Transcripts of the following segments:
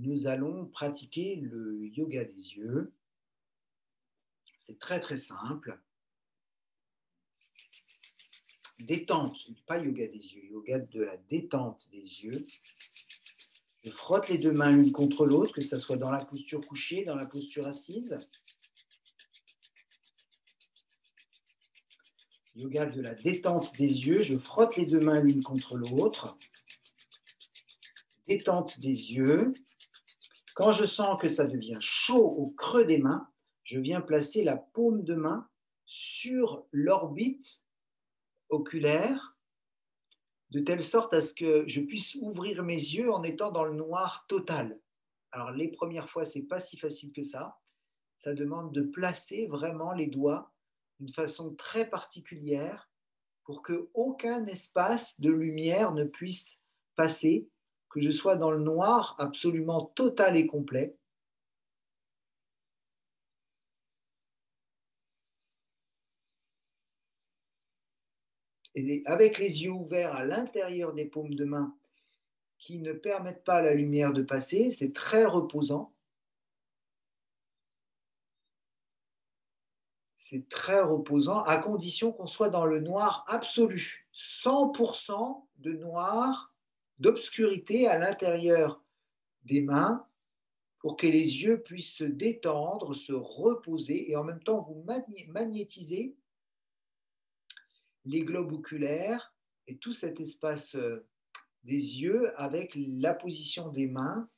nous allons pratiquer le yoga des yeux. C'est très très simple. Détente, pas yoga des yeux, yoga de la détente des yeux. Je frotte les deux mains l'une contre l'autre, que ce soit dans la posture couchée, dans la posture assise. Yoga de la détente des yeux, je frotte les deux mains l'une contre l'autre. Détente des yeux. Quand je sens que ça devient chaud au creux des mains, je viens placer la paume de main sur l'orbite oculaire, de telle sorte à ce que je puisse ouvrir mes yeux en étant dans le noir total. Alors les premières fois, ce n'est pas si facile que ça. Ça demande de placer vraiment les doigts d'une façon très particulière pour qu'aucun espace de lumière ne puisse passer, que je sois dans le noir absolument total et complet. Et avec les yeux ouverts à l'intérieur des paumes de main qui ne permettent pas à la lumière de passer, c'est très reposant. C'est très reposant, à condition qu'on soit dans le noir absolu. 100% de noir, d'obscurité à l'intérieur des mains pour que les yeux puissent se détendre, se reposer et en même temps vous magnétisez les globes oculaires et tout cet espace des yeux avec la position des mains.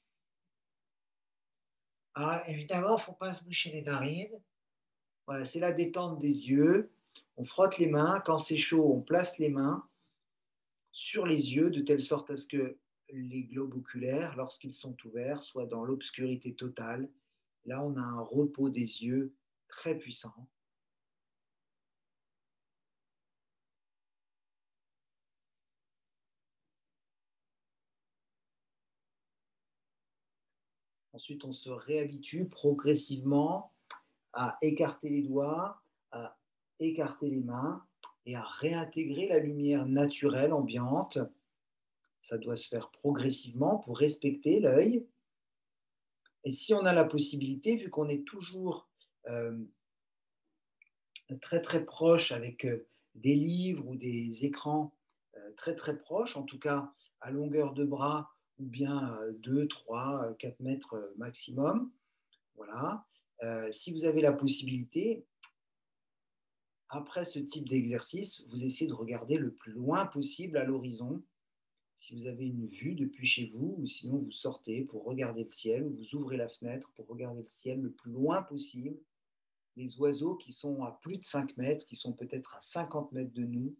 Alors, évidemment, il ne faut pas se boucher les narines. Voilà, c'est la détente des yeux. On frotte les mains. Quand c'est chaud, on place les mains sur les yeux de telle sorte à ce que les globes oculaires, lorsqu'ils sont ouverts, soient dans l'obscurité totale. Là, on a un repos des yeux très puissant. Ensuite, on se réhabitue progressivement à écarter les doigts, à écarter les mains et à réintégrer la lumière naturelle ambiante. Ça doit se faire progressivement pour respecter l'œil. Et si on a la possibilité, vu qu'on est toujours très très proche avec des livres ou des écrans très très proches, en tout cas à longueur de bras ou bien 2, 3, 4 mètres maximum, voilà. Si vous avez la possibilité, après ce type d'exercice, vous essayez de regarder le plus loin possible à l'horizon. Si vous avez une vue depuis chez vous, ou sinon vous sortez pour regarder le ciel, ou vous ouvrez la fenêtre pour regarder le ciel le plus loin possible. Les oiseaux qui sont à plus de 5 mètres, qui sont peut-être à 50 mètres de nous,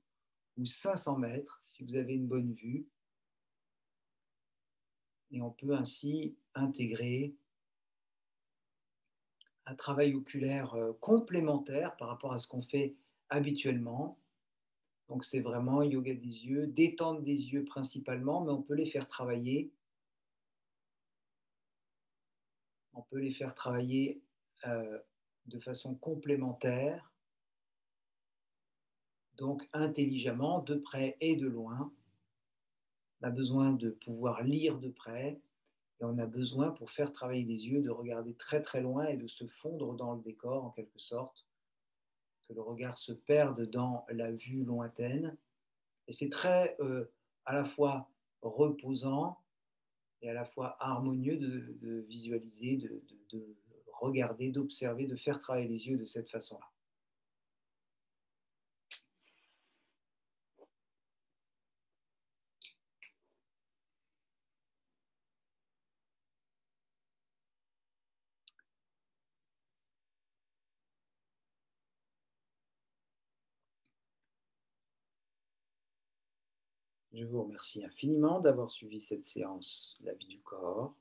ou 500 mètres, si vous avez une bonne vue. Et on peut ainsi intégrer un travail oculaire complémentaire par rapport à ce qu'on fait habituellement. Donc c'est vraiment yoga des yeux, détente des yeux principalement, mais on peut les faire travailler. On peut les faire travailler de façon complémentaire, donc intelligemment, de près et de loin. On a besoin de pouvoir lire de près et on a besoin, pour faire travailler les yeux, de regarder très très loin et de se fondre dans le décor en quelque sorte, que le regard se perde dans la vue lointaine. Et c'est très à la fois reposant et à la fois harmonieux de visualiser, de regarder, d'observer, de faire travailler les yeux de cette façon-là. Je vous remercie infiniment d'avoir suivi cette séance La vie du corps.